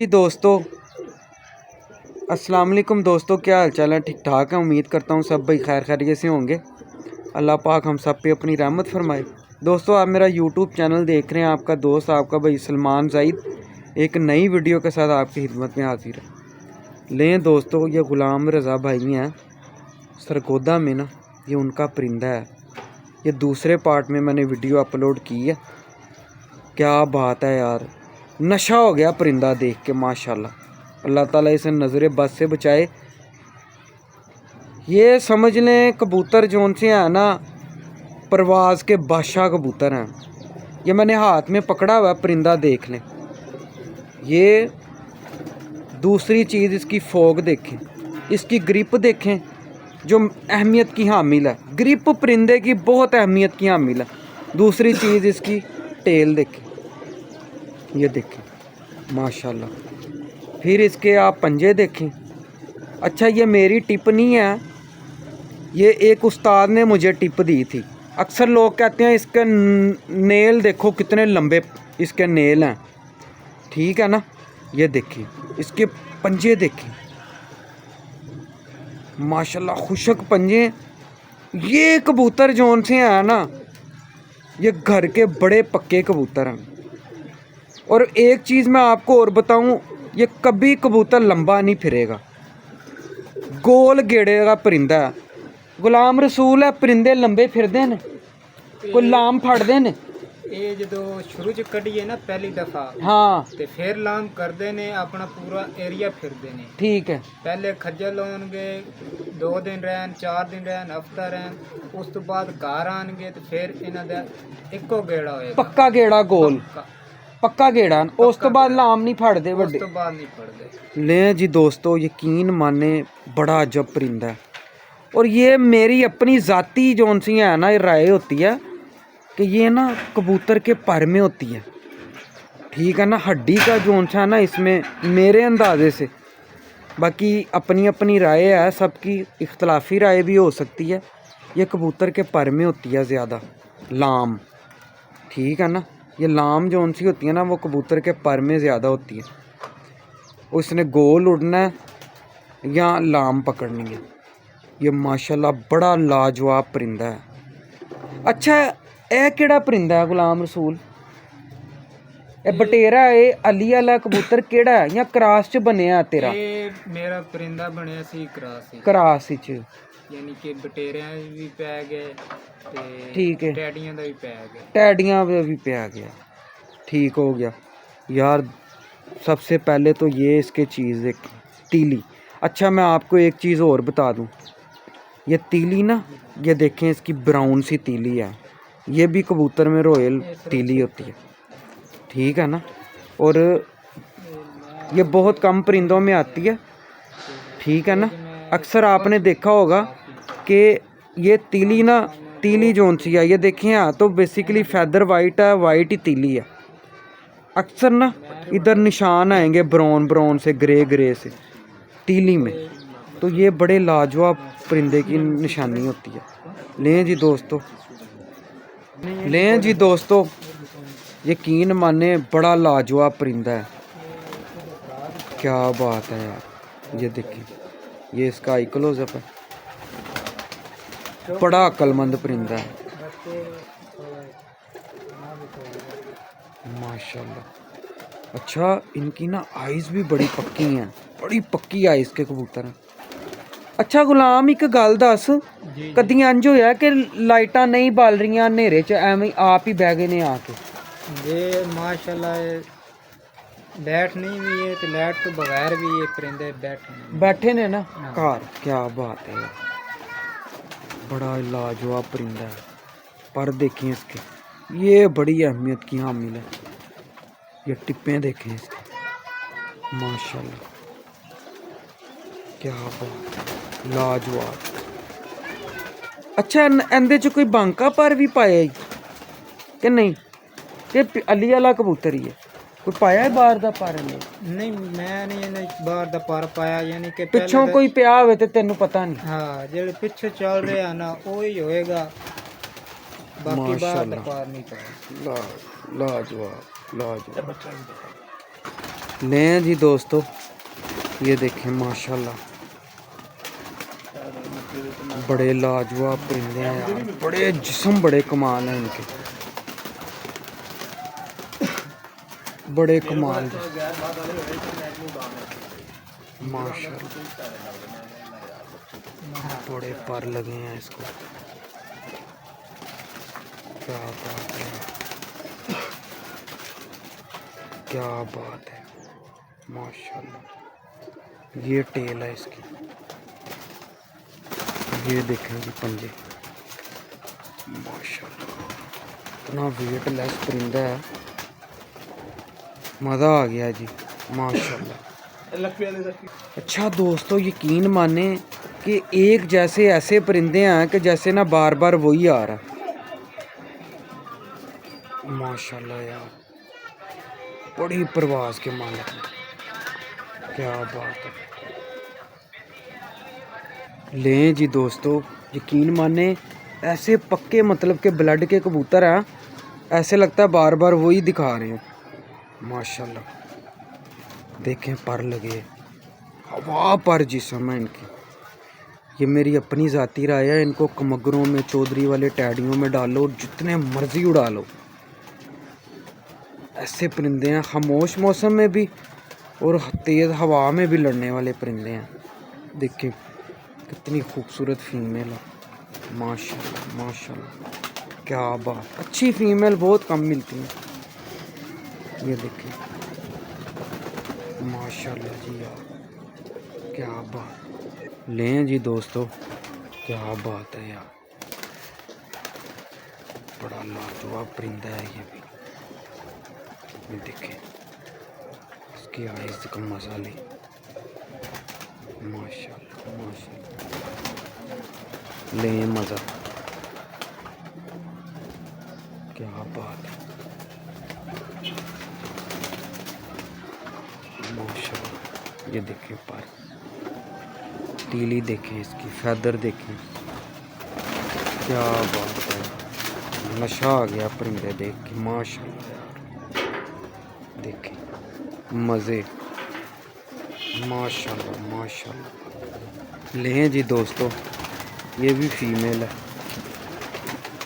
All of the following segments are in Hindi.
जी दोस्तों, अस्सलाम वालेकुम दोस्तों, क्या हाल चाल है? ठीक ठाक है। उम्मीद करता हूँ सब भाई खैर खैरियत से होंगे। अल्लाह पाक हम सब पे अपनी रहमत फरमाए। दोस्तों, आप मेरा यूट्यूब चैनल देख रहे हैं। आपका दोस्त आपका भाई सलमान ज़ाहिद एक नई वीडियो के साथ आपकी खिदमत में हाजिर है। लें दोस्तों, ये ग़ुलाम रज़ा भाई हैं सरगोदा में ना, ये उनका परिंदा है। ये दूसरे पार्ट में मैंने वीडियो अपलोड की है। क्या बात है यार, नशा हो गया परिंदा देख के माशाल्लाह। अल्लाह ताला इसे नज़र बद से बचाए। ये समझ लें कबूतर जोन से हैं ना, परवाज़ के बादशाह कबूतर हैं। ये मैंने हाथ में पकड़ा हुआ परिंदा, देख लें। ये दूसरी चीज़, इसकी फोक देखें, इसकी ग्रिप देखें जो अहमियत की हामिल है। ग्रिप परिंदे की बहुत अहमियत की हामिल है। दूसरी चीज़ इसकी टेल देखें, ये देखें माशाल्लाह। फिर इसके आप पंजे देखें। अच्छा, ये मेरी टिप नहीं है, ये एक उस्ताद ने मुझे टिप दी थी। अक्सर लोग कहते हैं इसके नेल देखो कितने लंबे इसके नेल हैं, ठीक है ना। ये देखें, इसके पंजे देखें माशाल्लाह, खुशक पंजे। ये कबूतर जोन से हैं ना, ये घर के बड़े पक्के कबूतर हैं। और एक चीज़ मैं आपको और बताऊं, ये कभी कबूतर लंबा नहीं फिरेगा, गोल गेड़े का परिंदा है। गुलाम रसूल है, परिंदे लंबे फिरदे ने, कोई लाम फड़दे ने। ये जो शुरू च कढ़िए ना पहली दफा, हाँ, ते फिर लाम करते ने, अपना पूरा एरिया फिरते ने। ठीक है। पहले खज्जल होणगे, 2 दिन रहन, 4 दिन रहन, हफ्ता रहन, उस तो बाद घर आनगे तो फिर इन्हां दा इक्को गेड़ा होएगा, पक्का गेड़ा गोल, पक्का गेड़ा। उस तो बाद लाम नहीं फड़दे उस बड़े। तो बाद नहीं पड़ते। ले जी दोस्तों, यकीन माने बड़ा अजब परिंदा है। और ये मेरी अपनी ज़ाती जोन सी है ना, ये राय होती है कि ये ना कबूतर के पर में होती है, ठीक है ना। हड्डी का जोन सा है ना इसमें, मेरे अंदाजे से। बाकी अपनी अपनी राय है, सबकी इख्तलाफी राय भी हो सकती है। ये कबूतर के पर में होती है ज़्यादा लाम, ठीक है ना। ये लाम जोन सी होती है ना, वो कबूतर के पर में ज़्यादा होती है। उसने गोल उड़ना है या लाम पकड़नी है। ये माशाल्लाह बड़ा लाजवाब परिंदा है। अच्छा, यह केड़ा परिंदा है गुलाम रसूल? ए बटेरा है, अली वाला कबूतर केड़ा है या क्रास च बनया तेरा? ये मेरा परिंदा बनया सी क्रास, क्रास च, यानी कि बटेरियां भी पै गए ते ठीक है, टैडियां दा भी पै गए। टैडियां भी पे आ गया, ठीक हो गया यार। सबसे पहले तो ये इसके चीज़ देख, तीली। अच्छा, मैं आपको एक चीज़ और बता दूं, ये तीली ना, ये देखें इसकी ब्राउन सी तीली है। ये भी कबूतर में रॉयल तीली होती है, ठीक है ना। और ये बहुत कम परिंदों में आती है, ठीक है ना। अक्सर आपने देखा होगा कि ये तीली ना, तीली जोन सी है, ये देखें। हाँ, तो बेसिकली फैदर वाइट है, वाइट ही तीली है। अक्सर ना इधर निशान आएंगे ब्राउन ब्राउन से, ग्रे ग्रे से तीली में। तो ये बड़े लाजवाब परिंदे की निशानी होती है। लें जी दोस्तों, लें जी दोस्तों, यकीन माने बड़ा लाजवाब परिंदा है। क्या बात है यार, ये देखिए, ये इसका आई क्लोजअप है। बड़ा अक्लमंद परिंदा है माशाल्लाह। अच्छा, इनकी ना आइज़ भी बड़ी पक्की हैं, बड़ी पक्की आइज़ के कबूतर हैं। अच्छा गुलाम, एक गल दस, कदी इंज होया कि लाइटां नहीं बल रही अंधेरे च, एवं आप ही बह गए ने आके? ये माशाल्लाह लाइट नहीं भी है तो लाइट तो बगैर भी ये परिंदे बैठे ने ना घर। क्या बात है, बड़ा लाजवाब परिंदा है। पर देखें इसके, ये बड़ी अहमियत की हामिल है। ये टिप्पे देखें इसके माशाल्लाह, क्या बात है, लाजवाब। अच्छा, इंदे च कोई बांका पर भी पाया कि नहीं? कि अली वाला कबूतर ही है? कोई पाया है बाहर दा पर? नहीं, मैं नहीं बाहर दा पर पाया, यानी कि पिछों कोई पिया होवे ते तेनू पता नहीं? हाँ, जेड़े पीछे चल रहे हैं ना वही होएगा, बाकी बाहर दा पर नहीं पाया। लाजवाब, लाजवाब। लें जी दोस्तों, ये देखें माशाल्लाह, बड़े लाजवाब परिंदे हैं यार, बड़े जिस्म बड़े कमाल हैं इनके, बड़े कमाल माशाल्लाह, बड़े पर लगे हैं इसको। क्या बात है, क्या बात है माशाल्लाह। ये टेल है इसकी, ये देखें जी पंजे माशाल्लाह, इतना वेटलेस परिंदा है, मज़ा आ गया जी माशाल्लाह। अच्छा दोस्तों, यकीन माने कि एक जैसे ऐसे परिंदे हैं कि जैसे ना बार बार वही आ रहा माशाल्लाह यार, बड़ी परवाज़ के मालिक हैं, क्या बात है। लें जी दोस्तों, यकीन माने ऐसे पक्के मतलब के ब्लड के कबूतर हैं, ऐसे लगता है बार बार वही दिखा रहे हैं माशाल्लाह। देखें पर लगे, हवा पर जिस्म है इनकी। ये मेरी अपनी ज़ाती राय है, इनको कमगरों में, चौधरी वाले टैडियों में डालो, जितने मर्जी उड़ा लो, ऐसे परिंदे हैं। खामोश मौसम में भी और तेज़ हवा में भी लड़ने वाले परिंदे हैं। देखिए कितनी खूबसूरत फीमेल है माशाल्लाह माशाल्लाह, क्या बात। अच्छी फीमेल बहुत कम मिलती हैं, ये देखिए माशाल्लाह जी यार, क्या बात। लें जी दोस्तों, क्या बात है यार, बड़ा लाजवाब परिंदा है ये भी। ये देखें इसकी आइज़ का मजा ले माशाल्लाह माशाल्लाह, लें मज़ा, क्या बात है माशाल्लाह। ये देखें पर तीली देखें, इसकी फैदर देखें, क्या बात है, नशा आ गया परिंदे देख के माशाल्लाह यार। देखें मज़े माशाल्लाह माशाल्लाह। लें जी दोस्तों, ये भी फीमेल है,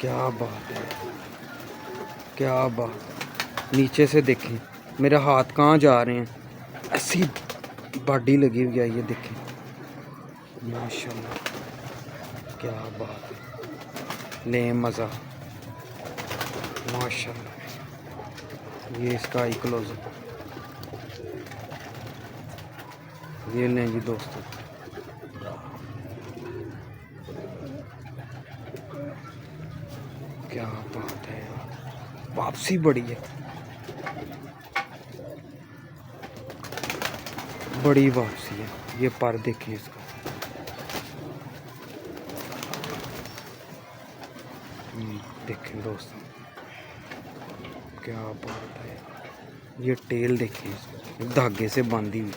क्या बात है, क्या बात। नीचे से देखें मेरे हाथ कहाँ जा रहे हैं, ऐसी बॉडी लगी हुई है, ये देखें माशाल्लाह, क्या बात है। लें मज़ा माशाल्लाह। ये इसका आई क्लोजर, ये लें जी दोस्तों, क्या बात है यार, वापसी बड़ी है, बड़ी वापसी है। ये पर देखिए इसका, देखें दोस्तों, क्या बात है यार। ये टेल देखिए इसकी, धागे से बांधी हुई।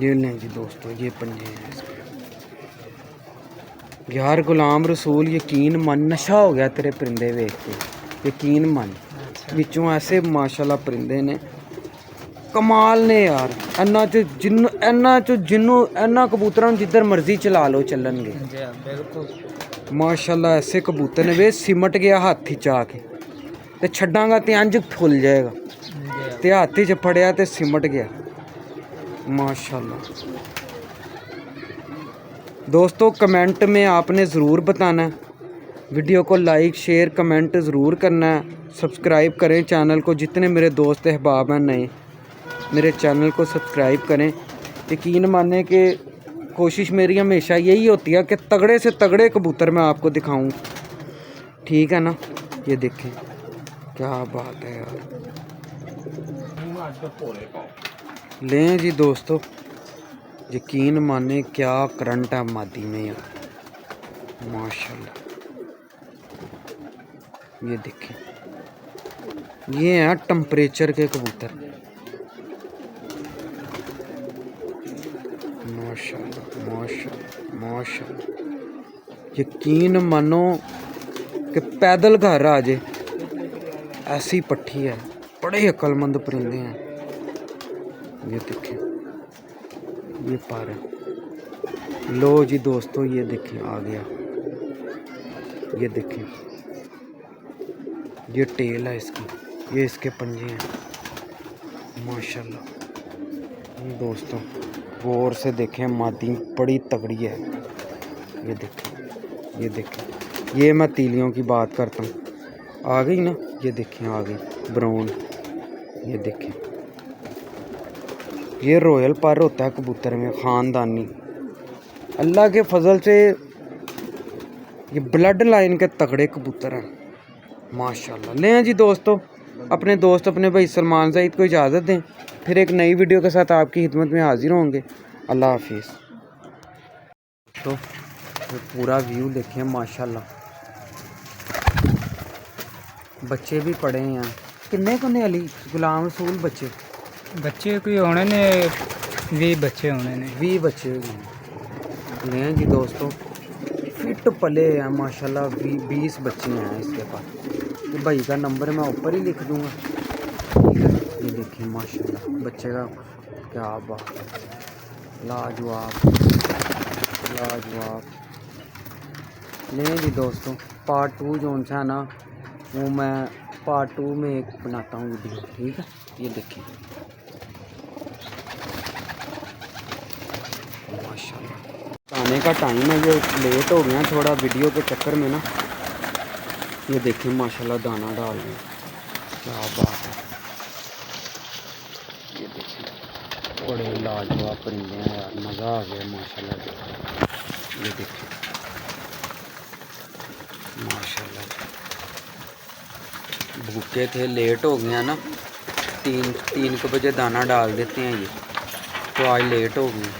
ये लें जी दोस्तों, ये पंजे हैं इसके। यार गुलाम रसूल, यकीन मन, नशा हो गया तेरे परिंदे वेख के, यकीन मन। विचों ऐसे माशाल्लाह परिंदे ने, कमाल ने यार। इन्ना चो जिन्नू इन्ना कबूतरां जिधर मर्जी चला लो चलनगे बिल्कुल माशाल्लाह। ऐसे कबूतर ने वे सिमट गया हाथी चा के ते छड्डांगा ते अंज फुल जाएगा, ते हाथी च फड़िया ते सिमट गया माशाल्लाह। दोस्तों कमेंट में आपने ज़रूर बताना है, वीडियो को लाइक शेयर कमेंट ज़रूर करना है, सब्सक्राइब करें चैनल को। जितने मेरे दोस्त अहबाब हैं नए, मेरे चैनल को सब्सक्राइब करें। यकीन माने कि कोशिश मेरी हमेशा यही होती है कि तगड़े से तगड़े कबूतर मैं आपको दिखाऊं, ठीक है ना। ये देखें क्या बात है यार। लें जी दोस्तों, यकीन माने क्या करंट है मादी में यार माशाल्लाह। ये देखें, ये हैं टेम्परेचर के कबूतर माशाल्लाह माशाल्लाह माशाल्लाह। यकीन मानो कि पैदल घर आ जाए, ऐसी पट्टी है, बड़े अक्लमंद परिंदे हैं। ये देखें, ये पर है। लो जी दोस्तों, ये देखें आ गया। ये देखें, ये टेल है इसकी, ये इसके पंजे हैं माशाल्लाह। दोस्तों गौर से देखें, मादी बड़ी तगड़ी है। ये देखें, ये देखें, ये मैं तीलियों की बात करता हूँ। आ गई ना, ये देखें आ गई ब्राउन। ये देखें, ये रॉयल पर होता है कबूतर में, ख़ानदानी। अल्लाह के फजल से ये ब्लड लाइन के तगड़े कबूतर हैं माशाल्लाह। लें जी दोस्तों, अपने दोस्त अपने भाई सलमान सईद को इजाज़त दें, फिर एक नई वीडियो के साथ आपकी खिदमत में हाजिर होंगे। अल्लाह हाफिज़। तो पूरा व्यू देखें माशाल्लाह, बच्चे भी पड़े हैं। किन्ने कुन्ने अली गुलाम रसूल बच्चे कोई होने ने 20 बच्चे होने ने 20 बच्चे लें जी दोस्तों, फिट पले हैं माशाल्लाह। 20 बच्चे हैं इसके पास। ये भाई का नंबर मैं ऊपर ही लिख दूंगा, ठीक है। ये देखिए माशाल्लाह बच्चे का क्या बात है, लाजवाब लाजवाब। लें जी दोस्तों, पार्ट 2 जो सा है ना, वो मैं पार्ट 2 में एक बनाता हूँ वीडियो, ठीक है। ये देखिए माशाल्लाह। आने का टाइम है, ये लेट हो गया थोड़ा वीडियो के चक्कर में ना। ये देखिए माशाल्लाह दाना डाल रहे हैं, क्या बात है। ये देखिए बड़े लाजवाब परिंदे हैं यार, मज़ा आ गया माशाल्लाह। ये देखिए माशाल्लाह, भूखे थे, लेट हो गया ना। 3 बजे दाना डाल देते हैं ये, तो आज लेट हो गए।